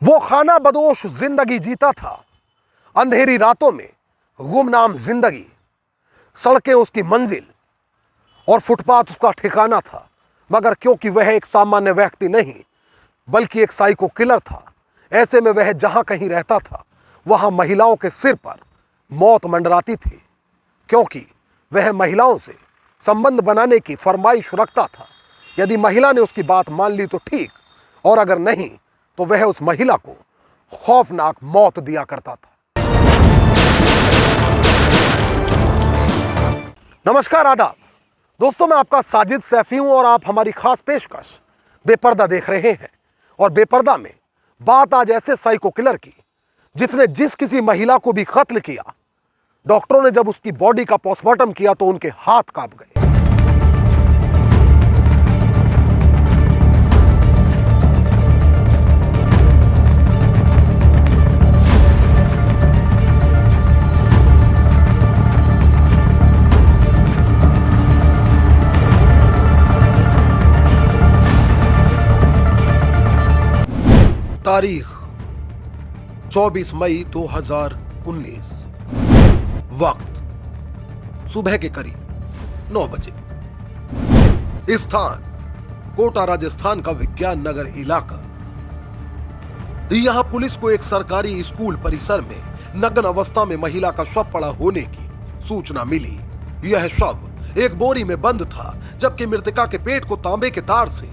वो खाना बदोश जिंदगी जीता था, अंधेरी रातों में गुमनाम जिंदगी। सड़कें उसकी मंजिल और फुटपाथ उसका ठिकाना था, मगर क्योंकि वह एक सामान्य व्यक्ति नहीं बल्कि एक साइको किलर था, ऐसे में वह जहां कहीं रहता था वहां महिलाओं के सिर पर मौत मंडराती थी, क्योंकि वह महिलाओं से संबंध बनाने की फरमाइश रखता था। यदि महिला ने उसकी बात मान ली तो ठीक, और अगर नहीं तो वह उस महिला को खौफनाक मौत दिया करता था। नमस्कार, आदाब दोस्तों, मैं आपका साजिद सैफी हूं और आप हमारी खास पेशकश बेपर्दा देख रहे हैं। और बेपर्दा में बात आज ऐसे साइको किलर की जिसने जिस किसी महिला को भी कत्ल किया, डॉक्टरों ने जब उसकी बॉडी का पोस्टमार्टम किया तो उनके हाथ कांप गए। तारीख 24 मई 2019, वक्त सुबह के करीब 9 बजे। स्थान कोटा राजस्थान का विज्ञान नगर इलाका। यहां पुलिस को एक सरकारी स्कूल परिसर में नग्न अवस्था में महिला का शव पड़ा होने की सूचना मिली। यह शव एक बोरी में बंद था, जबकि मृतका के पेट को तांबे के तार से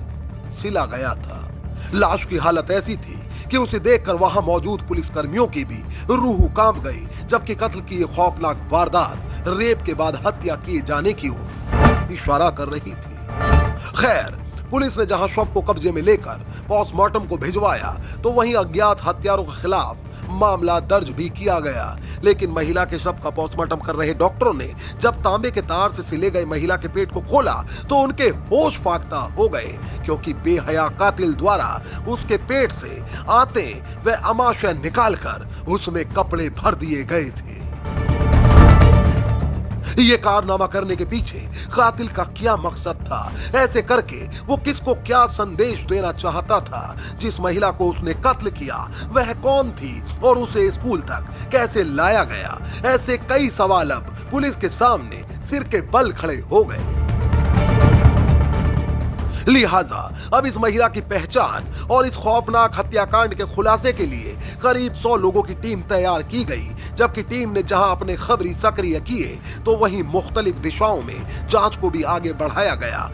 सिला गया था। लाश की हालत ऐसी थी कि उसे देखकर वहां मौजूद पुलिसकर्मियों की भी रूह कांप गई, जबकि कत्ल की यह खौफनाक वारदात रेप के बाद हत्या किए जाने की ओर इशारा कर रही थी। खैर, पुलिस ने जहां शव को कब्जे में लेकर पोस्टमार्टम को भिजवाया तो वहीं अज्ञात हत्यारों के खिलाफ मामला दर्ज भी किया गया। लेकिन महिला के शव का पोस्टमार्टम कर रहे डॉक्टरों ने जब तांबे के तार से सिले गए महिला के पेट को खोला तो उनके होश फाख्ता हो गए, क्योंकि बेहया कातिल द्वारा उसके पेट से आते व अमाशय निकालकर उसमें कपड़े भर दिए गए थे। ये कारनामा करने के पीछे कातिल का क्या मकसद था? ऐसे करके वो किसको क्या संदेश देना चाहता था? जिस महिला को उसने कत्ल किया वह कौन थी और उसे स्कूल तक कैसे लाया गया? ऐसे कई सवाल अब पुलिस के सामने सिर के बल खड़े हो गए। लिहाजा अब इस महिला की पहचान और इस खौफनाक हत्याकांड के खुलासे के लिए करीब 100 लोगों की टीम तैयार की गई, जबकि टीम ने जहां अपने खबरी सक्रिय किए तो वहीं मुख्तलिफ दिशाओं में जांच को भी आगे बढ़ाया गया।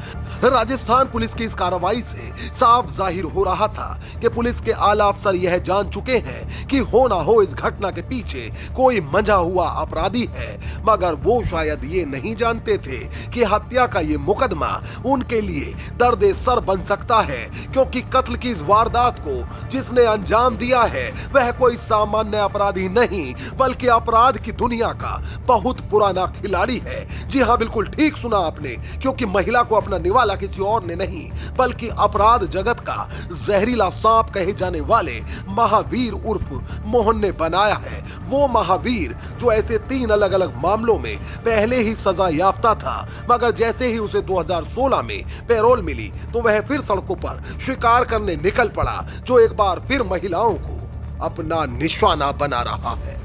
राजस्थान पुलिस की इस कार्रवाई से साफ जाहिर हो रहा था कि पुलिस के आला अफसर यह जान चुके हैं कि हो ना हो इस घटना के पीछे कोई मंझा हुआ अपराधी है, मगर वो शायद ये नहीं जानते थे कि हत्या का ये मुकदमा उनके लिए दर्द सर बन सकता है, क्योंकि कत्ल की इस वारदात को जिसने अंजाम दिया है वह कोई सामान्य अपराधी नहीं बल्कि अपराध की दुनिया का बहुत पुराना खिलाड़ी है। जी हाँ, बिल्कुल ठीक सुना आपने, क्योंकि महिला को अपना निवाला किसी और ने नहीं बल्कि अपराध जगत का जहरीला सांप कहे जाने वाले महावीर उर्फ मोहन ने बनाया है। वो महावीर जो ऐसे 3 अलग अलग मामलों में पहले ही सजा याफ्ता था, मगर जैसे ही उसे 2016 में पैरोल मिली तो वह फिर सड़कों पर शिकार करने निकल पड़ा, जो एक बार फिर महिलाओं को अपना निशाना बना रहा है।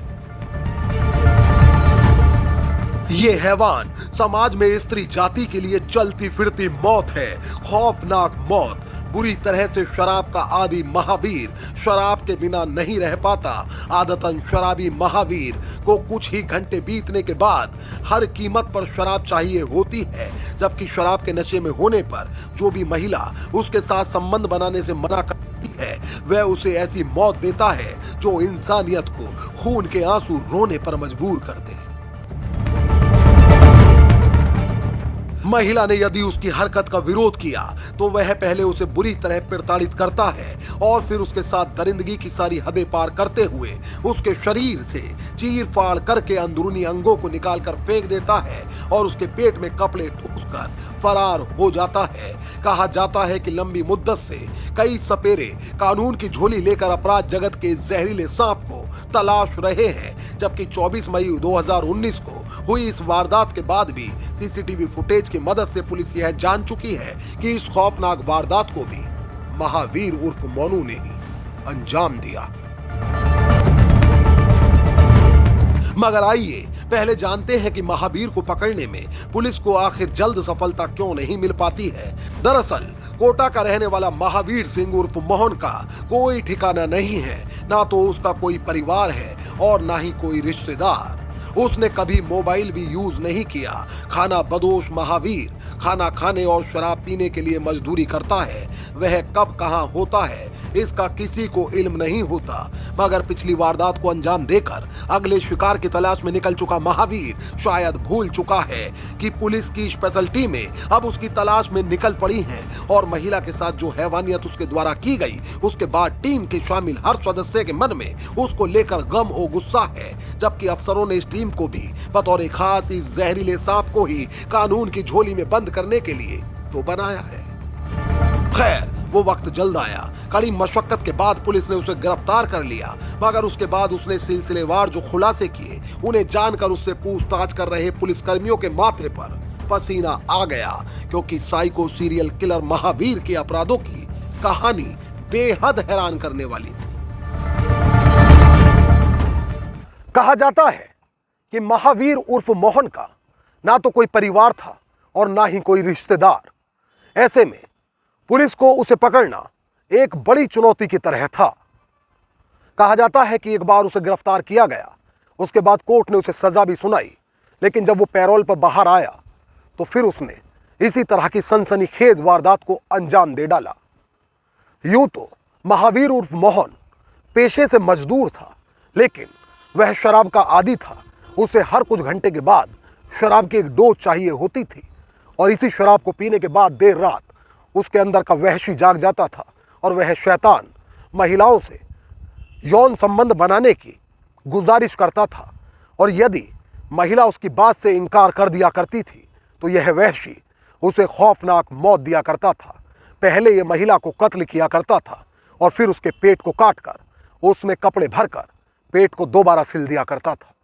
ये हैवान समाज में स्त्री जाति के लिए चलती फिरती मौत है, खौफनाक मौत। बुरी तरह से शराब का आदी महावीर शराब के बिना नहीं रह पाता। आदतन शराबी महावीर को कुछ ही घंटे बीतने के बाद हर कीमत पर शराब चाहिए होती है, जबकि शराब के नशे में होने पर जो भी महिला उसके साथ संबंध बनाने से मना करती है वह उसे ऐसी मौत देता है जो इंसानियत को खून के आंसू रोने पर मजबूर कर दे। महिला ने यदि उसकी हरकत का विरोध किया तो वह पहले उसे बुरी तरह प्रताड़ित करता है और फिर उसके साथ दरिंदगी की सारी हदें पार करते हुए उसके शरीर से चीर फाड़ करके अंदरूनी अंगों को निकालकर फेंक देता है और उसके पेट में कपड़े ठूसकर फरार हो जाता है। कहा जाता है कि लंबी मुद्दत से कई सपेरे कानून की झोली लेकर अपराध जगत के जहरीले सांप को तलाश रहे हैं, जबकि 24 मई 2019 को हुई इस वारदात के बाद भी सीसीटीवी फुटेज की मदद से पुलिस यह जान चुकी है कि इस खौफनाक वारदात को भी महावीर उर्फ मोनू ने ही अंजाम दिया। मगर आइए पहले जानते हैं कि महावीर को पकड़ने में पुलिस को आखिर जल्द सफलता क्यों नहीं मिल पाती है। दरअसल कोटा का रहने वाला महावीर सिंह उर्फ मोहन का कोई ठिकाना नहीं है, ना तो उसका कोई परिवार है और ना ही कोई रिश्तेदार। उसने कभी मोबाइल भी यूज नहीं किया। खाना बदोश महावीर खाना खाने और शराब पीने के लिए मजदूरी करता है। वह कब कहां होता है इसका किसी को इल्म नहीं होता। मगर पिछली वारदात को अंजाम देकर अगले शिकार की तलाश में निकल चुका महावीर शायद भूल चुका है कि पुलिस की स्पेशल टीमें अब उसकी तलाश में निकल पड़ी हैं और महिला के साथ जो हैवानियत उसके द्वारा की गई उसके बाद टीम के शामिल हर सदस्य के मन में उसको लेकर गम और गुस्सा है। जबकि अफसरों ने इस टीम को भी बतौर खास इस जहरीले सांप को ही कानून की झोली में बंद करने के लिए तो बनाया है। खैर वो वक्त जल्द आया। कड़ी मशक्कत के बाद पुलिस ने उसे गिरफ्तार कर लिया। मगर उसके बाद उसने सिलसिलेवार जो खुलासे किए उन्हें जानकर उससे पूछताछ कर रहे पुलिसकर्मियों के माथे पर पसीना आ गया, क्योंकि साइको सीरियल किलर महावीर के अपराधों की कहानी बेहद हैरान करने वाली थी। कहा जाता है कि महावीर उर्फ मोहन का ना तो कोई परिवार था और ना ही कोई रिश्तेदार। ऐसे में पुलिस को उसे पकड़ना एक बड़ी चुनौती की तरह था। कहा जाता है कि एक बार उसे गिरफ्तार किया गया, उसके बाद कोर्ट ने उसे सजा भी सुनाई, लेकिन जब वो पैरोल पर बाहर आया तो फिर उसने इसी तरह की सनसनीखेज वारदात को अंजाम दे डाला। यूं तो महावीर उर्फ मोहन पेशे से मजदूर था, लेकिन वह शराब का आदी था। उसे हर कुछ घंटे के बाद शराब की एक डोज चाहिए होती थी और इसी शराब को पीने के बाद देर रात उसके अंदर का वहशी जाग जाता था और वह शैतान महिलाओं से यौन संबंध बनाने की गुजारिश करता था। और यदि महिला उसकी बात से इनकार कर दिया करती थी तो यह वहशी उसे खौफनाक मौत दिया करता था। पहले यह महिला को कत्ल किया करता था और फिर उसके पेट को काटकर उसमें कपड़े भरकर पेट को दोबारा सिल दिया करता था।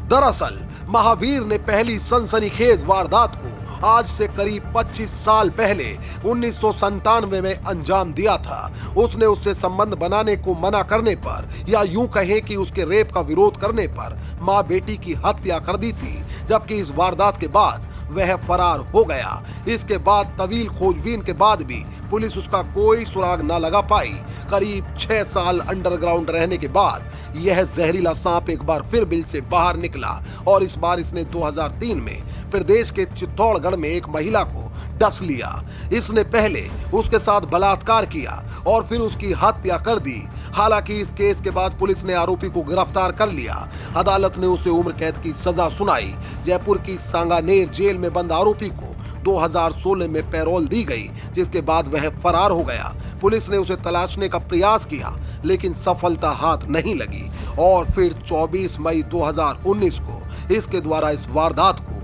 दरअसल महावीर ने पहली सनसनीखेज वारदात को आज से करीब 25 साल पहले 1997 में अंजाम दिया था। उसने उससे संबंध बनाने को मना करने पर या यूं कहें कि उसके रेप का विरोध करने पर मां बेटी की हत्या कर दी थी। जबकि इस वारदात के बाद वह फरार हो गया। इसके बाद तवील खोजबीन के बाद भी पुलिस उसका कोई सुराग न लगा पाई। करीब 6 साल अंडरग्राउंड रहने के बाद यह जहरीला सांप एक बार फिर बिल से बाहर निकला और इस बार इसने 2003 में प्रदेश के चित्तौड़गढ़ में एक महिला को डस लिया। इसने पहले उसके साथ बलात्कार किया और फिर उसकी हत्या कर दी। हालांकि इस केस के बाद पुलिस ने आरोपी को गिरफ्तार कर लिया। अदालत ने उसे उम्र कैद की सजा सुनाई। जयपुर की सांगानेर जेल में बंद आरोपी को 2016 में पैरोल दी गई, जिसके बाद वह फरार हो गया। पुलिस ने उसे तलाशने का प्रयास किया लेकिन सफलता हाथ नहीं लगी और फिर 24 मई 2019 को इसके द्वारा इस वारदात को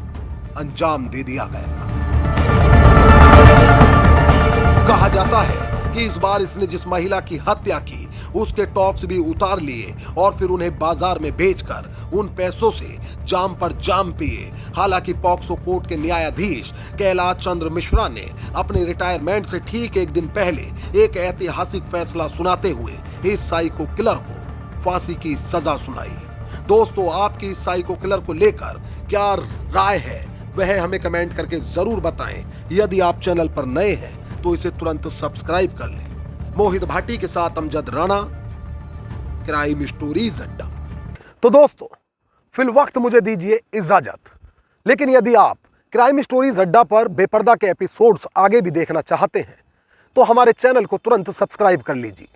अंजाम दे दिया गया। कहा जाता है कि इस बार इसने जिस महिला की हत्या की उसके टॉप्स भी उतार लिए और फिर उन्हें बाजार में बेचकर उन पैसों से जाम पर जाम पिए। हालांकि पॉक्सो कोर्ट के न्यायाधीश कैलाश चंद्र मिश्रा ने अपने रिटायरमेंट से ठीक एक दिन पहले एक ऐतिहासिक फैसला सुनाते हुए इस साइको किलर को फांसी की सजा सुनाई। दोस्तों, आपकी इस साइको किलर को लेकर क्या राय है वह हमें कमेंट करके जरूर बताएं। यदि आप चैनल पर नए हैं तो इसे तुरंत सब्सक्राइब कर लें। मोहित भाटी के साथ अमजद राणा, क्राइम स्टोरीज अड्डा। तो दोस्तों, फिल वक्त मुझे दीजिए इजाजत। लेकिन यदि आप क्राइम स्टोरीज अड्डा पर बेपर्दा के एपिसोड्स आगे भी देखना चाहते हैं तो हमारे चैनल को तुरंत सब्सक्राइब कर लीजिए,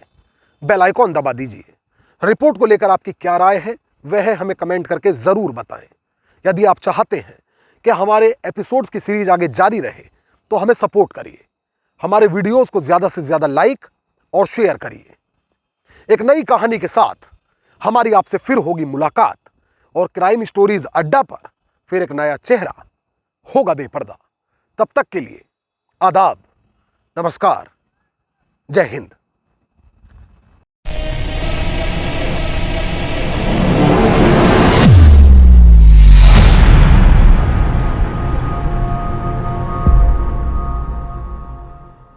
बेल आइकॉन दबा दीजिए। रिपोर्ट को लेकर आपकी क्या राय है वह हमें कमेंट करके जरूर बताएं। यदि आप चाहते हैं कि हमारे एपिसोड्स की सीरीज आगे जारी रहे तो हमें सपोर्ट करिए। हमारे वीडियोस को ज्यादा से ज्यादा लाइक और शेयर करिए। एक नई कहानी के साथ हमारी आपसे फिर होगी मुलाकात और क्राइम स्टोरीज अड्डा पर फिर एक नया चेहरा होगा बेपर्दा। तब तक के लिए आदाब, नमस्कार, जय हिंद।